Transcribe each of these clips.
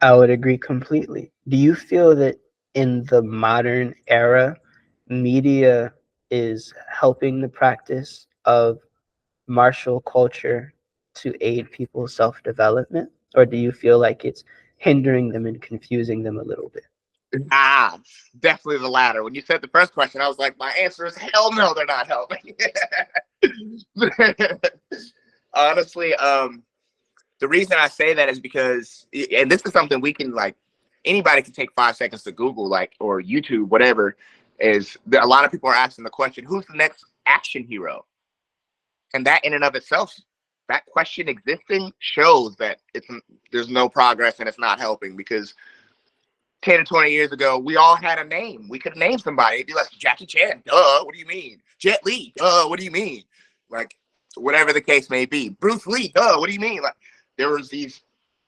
I would agree completely. Do you feel that in the modern era, media is helping the practice of martial culture to aid people's self development? Or do you feel like it's hindering them and confusing them a little bit? Ah, definitely the latter. When you said the first question, I was like, my answer is hell no, they're not helping. Honestly, the reason I say that is because, and this is something we can like, anybody can take 5 seconds to Google, like, or YouTube, whatever. Is a lot of people are asking the question, who's the next action hero? And that in and of itself, that question existing shows that there's no progress and it's not helping, because 10 or 20 years ago, we all had a name. We could name somebody. It'd be like Jackie Chan. Duh, what do you mean? Jet Li. Duh, what do you mean? Like, whatever the case may be. Bruce Lee. Duh, what do you mean? Like, there was these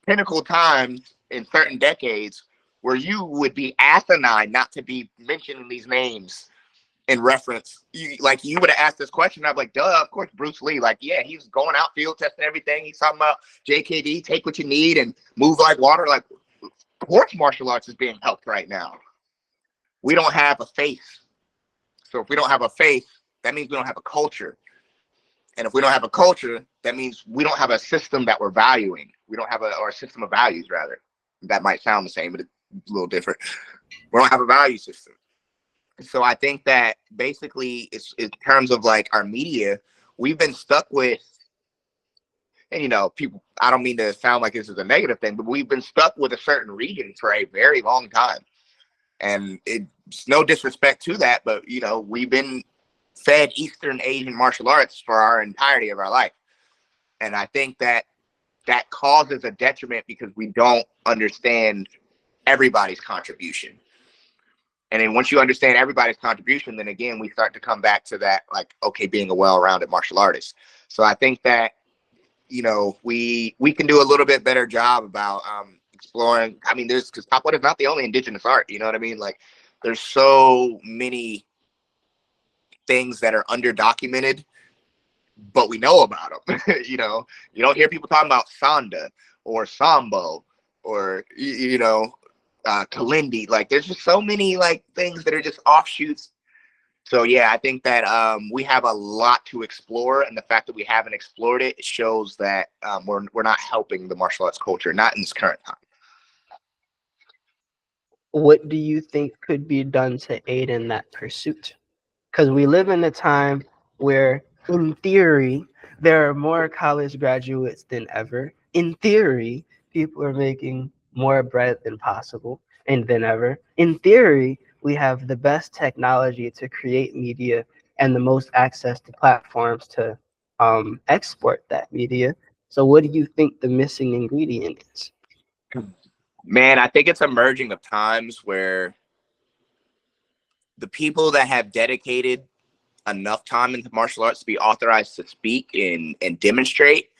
pinnacle times in certain decades where you would be asinine not to be mentioning these names in reference. Like, you would have asked this question, I'd be like, duh, of course, Bruce Lee. Like, yeah, he's going out field testing everything. He's talking about JKD, take what you need and move like water. Like, sports martial arts is being helped right now. We don't have a face. So if we don't have a face, that means we don't have a culture. And if we don't have a culture, that means we don't have a system that we're valuing. We don't have or a system of values, rather. That might sound the same, but it's a little different. We don't have a value system. So I think that basically, it's in terms of like our media, we've been stuck with, and people, I don't mean to sound like this is a negative thing, but we've been stuck with a certain region for a very long time. And it's no disrespect to that, but we've been fed Eastern Asian martial arts for our entirety of our life. And I think that causes a detriment because we don't understand everybody's contribution. And then once you understand everybody's contribution, then again, we start to come back to that, like, okay, being a well-rounded martial artist. So I think that, we can do a little bit better job about exploring. I mean, because Top What is not the only indigenous art, you know what I mean? Like, there's so many things that are underdocumented, but we know about them. You don't hear people talking about Sanda or Sambo or Kalindi. Like, there's just so many like things that are just offshoots. So yeah, I think that we have a lot to explore, and the fact that we haven't explored it shows that we're not helping the martial arts culture, not in this current time. What do you think could be done to aid in that pursuit? Because we live in a time where, in theory, there are more college graduates than ever. In theory, people are making more bread than possible and than ever. In theory, we have the best technology to create media and the most access to platforms to export that media. So, what do you think the missing ingredient is? Man, I think it's a merging of times where the people that have dedicated enough time into martial arts to be authorized to speak and demonstrate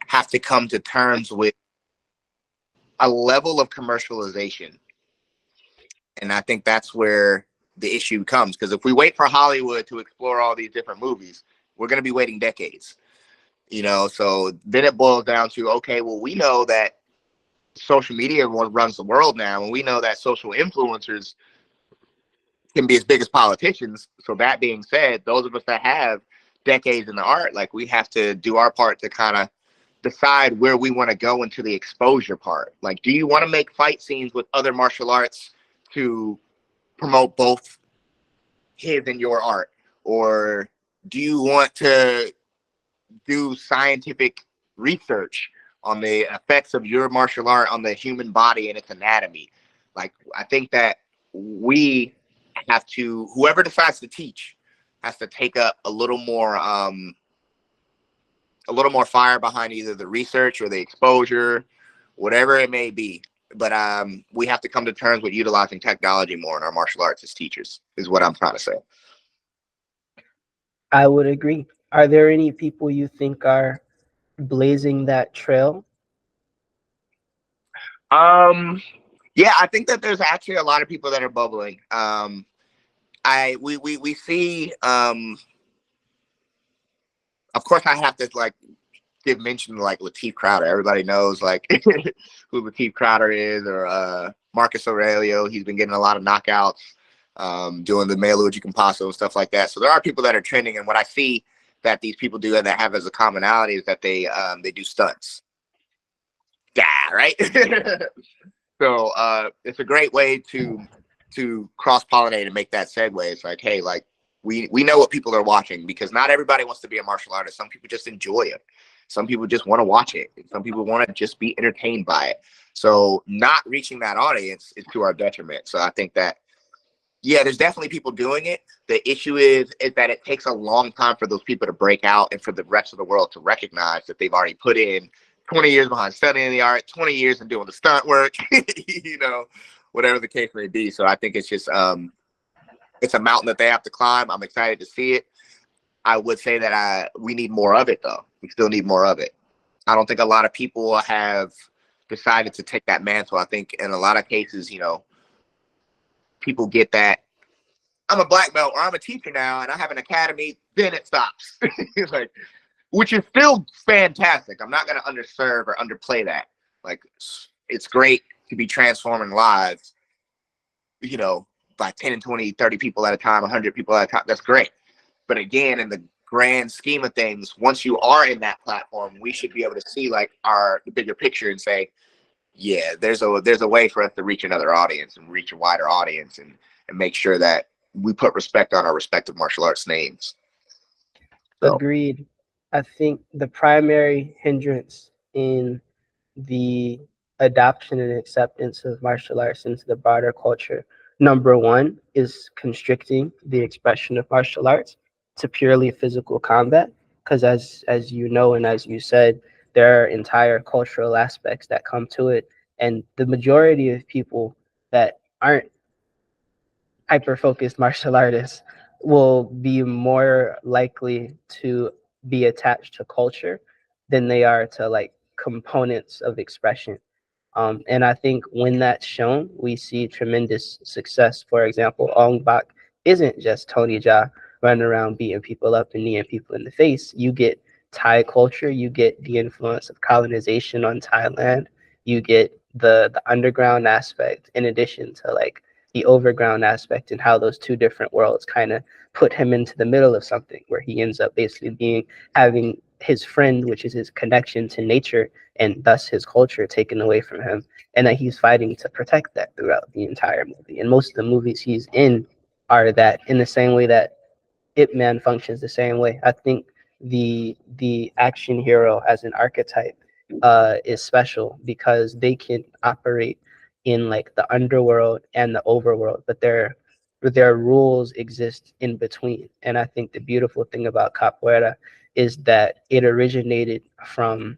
have to come to terms with a level of commercialization. And I think that's where the issue comes, because if we wait for Hollywood to explore all these different movies, we're going to be waiting decades. So then it boils down to, okay, well, we know that social media runs the world now, and we know that social influencers can be as big as politicians. So that being said, those of us that have decades in the art, like, we have to do our part to kind of decide where we want to go into the exposure part. Like, do you want to make fight scenes with other martial arts to promote both his and your art? Or do you want to do scientific research on the effects of your martial art on the human body and its anatomy? Like, I think that we have to, whoever decides to teach has to take up a little more fire behind either the research or the exposure, whatever it may be. But we have to come to terms with utilizing technology more in our martial arts as teachers, is what I'm trying to say. I would agree. Are there any people you think are blazing that trail? Yeah, I think that there's actually a lot of people that are bubbling. We see. Of course, I have to like give mention to like Lateef Crowder. Everybody knows like who Lateef Crowder is, or Marcus Aurelio. He's been getting a lot of knockouts, doing the Melu Campasso and stuff like that. So there are people that are trending, and what I see that these people do and that have as a commonality is that they do stunts. Yeah, right. So it's a great way to cross pollinate and make that segue. It's like, hey, like we know what people are watching, because not everybody wants to be a martial artist. Some people just enjoy it. Some people just want to watch it. Some people want to just be entertained by it. So not reaching that audience is to our detriment. So I think that, yeah, there's definitely people doing it. The issue is that it takes a long time for those people to break out and for the rest of the world to recognize that they've already put in 20 years behind studying the art, 20 years in doing the stunt work, you know, whatever the case may be. So I think it's just, it's a mountain that they have to climb. I'm excited to see it. I would say that we need more of it, though. We still need more of it. I don't think a lot of people have decided to take that mantle. I think in a lot of cases, you know, people get that I'm a black belt or I'm a teacher now and I have an academy, then it stops. Like, which is still fantastic. I'm not going to underserve or underplay that. Like, it's great to be transforming lives, you know, by 10 and 20, 30 people at a time, 100 people at a time. That's great. But again, in the grand scheme of things, once you are in that platform, we should be able to see like the bigger picture and say, yeah, there's a way for us to reach another audience and reach a wider audience and make sure that we put respect on our respective martial arts names. So. Agreed. I think the primary hindrance in the adoption and acceptance of martial arts into the broader culture, number one, is constricting the expression of martial arts to purely physical combat. Because as you know, and as you said, there are entire cultural aspects that come to it. And the majority of people that aren't hyper-focused martial artists will be more likely to be attached to culture than they are to like components of expression. And I think when that's shown, we see tremendous success. For example, Ong Bak isn't just Tony Jaa running around beating people up and kneeing people in the face. You get Thai culture, you get the influence of colonization on Thailand, you get the underground aspect in addition to like the overground aspect, and how those two different worlds kind of put him into the middle of something where he ends up basically having his friend, which is his connection to nature and thus his culture, taken away from him, and that he's fighting to protect that throughout the entire movie. And most of the movies he's in are that, in the same way that Ip Man functions the same way. I think the action hero as an archetype is special because they can operate in like the underworld and the overworld, but their rules exist in between. And I think the beautiful thing about capoeira is that it originated from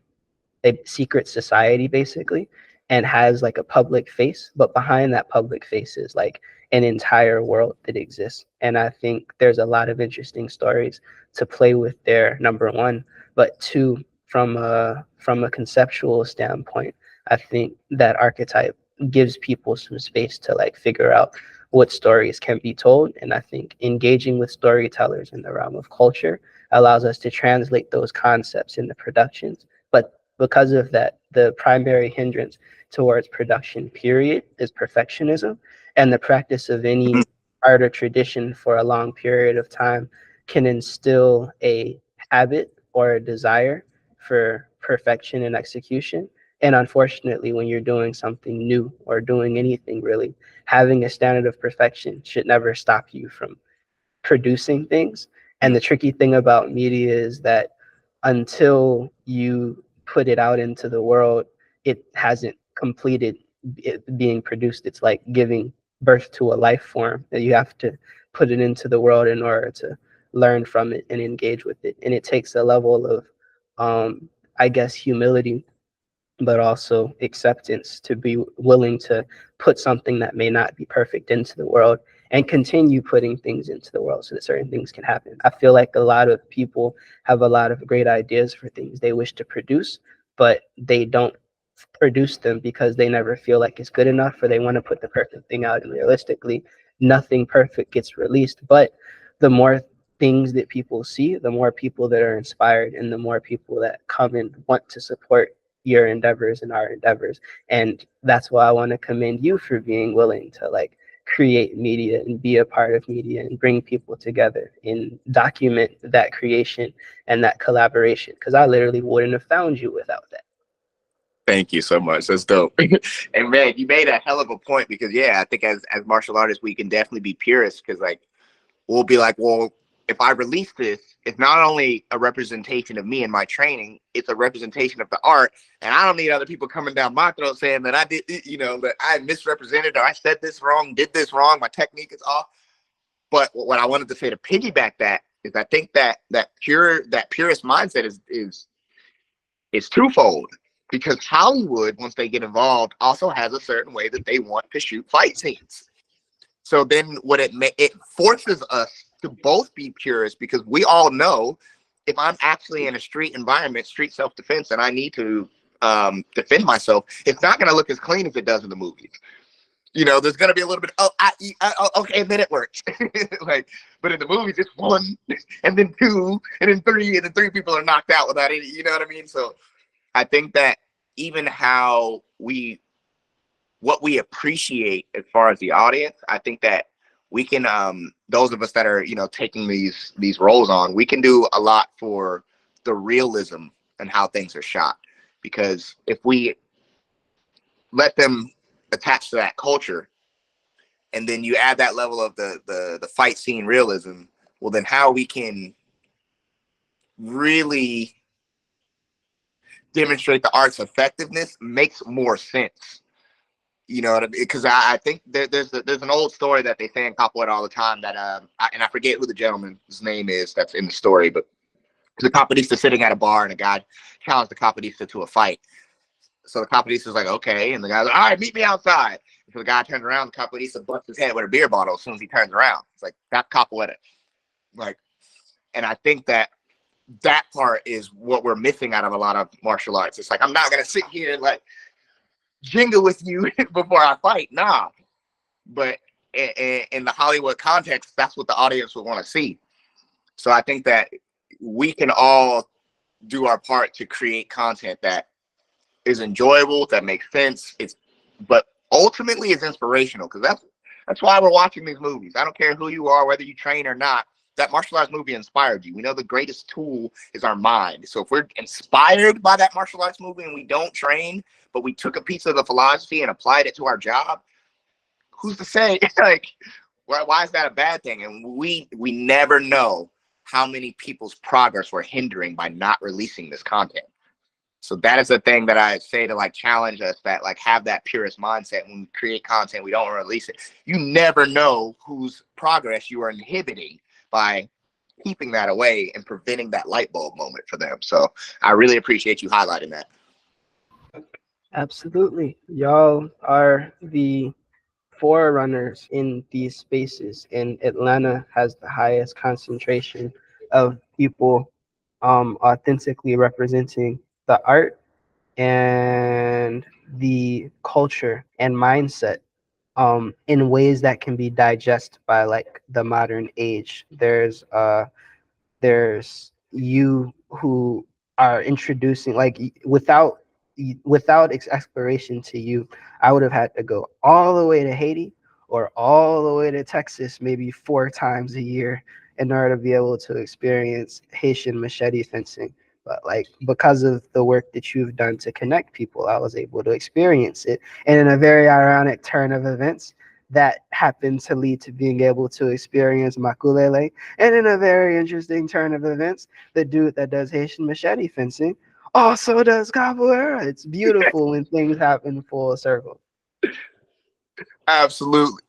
a secret society basically, and has like a public face, but behind that public face is like an entire world that exists. And I think there's a lot of interesting stories to play with there, number one. But two, from a conceptual standpoint, I think that archetype gives people some space to like figure out what stories can be told. And I think engaging with storytellers in the realm of culture allows us to translate those concepts into productions. But because of that, the primary hindrance towards production, period, is perfectionism. And the practice of any art or tradition for a long period of time can instill a habit or a desire for perfection and execution. And unfortunately, when you're doing something new or doing anything really, having a standard of perfection should never stop you from producing things. And the tricky thing about media is that until you put it out into the world, it hasn't completed being produced. It's like giving birth to a life form that you have to put it into the world in order to learn from it and engage with it. And it takes a level of, I guess, humility, but also acceptance to be willing to put something that may not be perfect into the world and continue putting things into the world so that certain things can happen. I feel like a lot of people have a lot of great ideas for things they wish to produce, but they don't produce them because they never feel like it's good enough, or they want to put the perfect thing out. And realistically, nothing perfect gets released. But the more things that people see, the more people that are inspired, and the more people that come and want to support your endeavors and our endeavors. And that's why I want to commend you for being willing to like create media and be a part of media and bring people together and document that creation and that collaboration, because I literally wouldn't have found you without that. Thank you so much. That's dope. And man, you made a hell of a point, because yeah, I think as martial artists, we can definitely be purists, because like we'll be like, well, if I release this, it's not only a representation of me and my training, it's a representation of the art. And I don't need other people coming down my throat saying that I did, you know, that I misrepresented, or I said this wrong, did this wrong, my technique is off. But what I wanted to say to piggyback that is, I think that purist mindset is twofold, because Hollywood, once they get involved, also has a certain way that they want to shoot fight scenes. So then what it forces us to both be purists, because we all know if I'm actually in a street environment, street self-defense, and I need to defend myself, it's not going to look as clean as it does in the movies. You know, there's going to be a little bit, okay, and then it works. Like, but in the movies, it's one, and then two, and then three, and then three people are knocked out without any, you know what I mean? So I think that even what we appreciate as far as the audience, I think that we can, those of us that are, you know, taking these roles on, we can do a lot for the realism and how things are shot. Because if we let them attach to that culture, and then you add that level of the fight scene realism, well, then how we can really demonstrate the art's effectiveness makes more sense. You know what I mean? Because I think there's an old story that they say in Capoeira all the time that and I forget who the gentleman's name is that's in the story, but the capoeirista sitting at a bar, and a guy challenged the capoeirista to a fight. So the capoeirista's like, okay, and the guy's like, all right, meet me outside. So the guy turns around, the capoeirista busts his head with a beer bottle as soon as he turns around. It's like, that's capoeira. Like, and I think that part is what we're missing out of a lot of martial arts. It's like, I'm not gonna sit here and like jingle with you before I fight. Nah. But in the Hollywood context, that's what the audience would want to see. So I think that we can all do our part to create content that is enjoyable, that makes sense. But ultimately is inspirational, because that's why we're watching these movies. I don't care who you are, whether you train or not. That martial arts movie inspired you. We know the greatest tool is our mind. So if we're inspired by that martial arts movie and we don't train, but we took a piece of the philosophy and applied it to our job, who's to say? Like, why is that a bad thing? And we never know how many people's progress we're hindering by not releasing this content. So that is the thing that I say to like challenge us, that like have that purist mindset. When we create content, we don't release it. You never know whose progress you are inhibiting by keeping that away and preventing that light bulb moment for them. So I really appreciate you highlighting that. Absolutely. Y'all are the forerunners in these spaces, and Atlanta has the highest concentration of people authentically representing the art and the culture and mindset in ways that can be digested by like the modern age. There's you who are introducing, like, without exploration to you, I would have had to go all the way to Haiti or all the way to Texas maybe 4 times a year in order to be able to experience Haitian machete fencing. But like, because of the work that you've done to connect people, I was able to experience it. And in a very ironic turn of events, that happened to lead to being able to experience Makulele. And in a very interesting turn of events, the dude that does Haitian machete fencing also does capoeira. It's beautiful when things happen full circle. Absolutely.